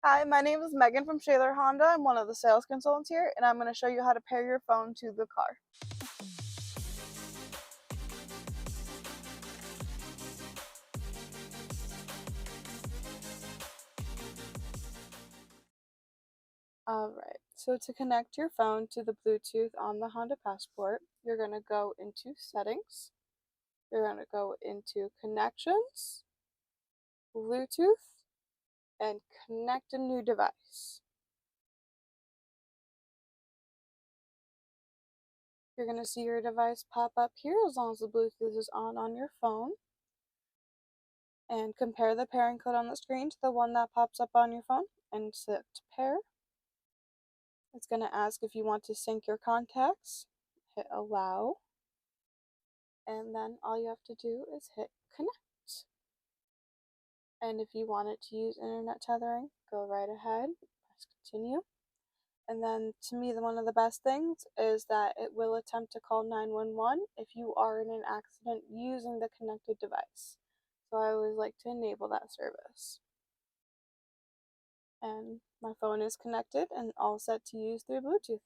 Hi, my name is Megan from Shaler Honda. I'm one of the sales consultants here, and I'm going to show you how to pair your phone to the car. Alright, so to connect your phone to the Bluetooth on the Honda Passport, you're going to go into Settings, you're going to go into Connections, Bluetooth, and Connect a New Device. You're going to see your device pop up here as long as the Bluetooth is on your phone. And compare the pairing code on the screen to the one that pops up on your phone and select pair. It's going to ask if you want to sync your contacts. Hit allow. And then all you have to do is hit connect. And if you wanted to use internet tethering, go right ahead, press continue. And then to me, one of the best things is that it will attempt to call 911 if you are in an accident using the connected device. So I always like to enable that service. And my phone is connected and all set to use through Bluetooth.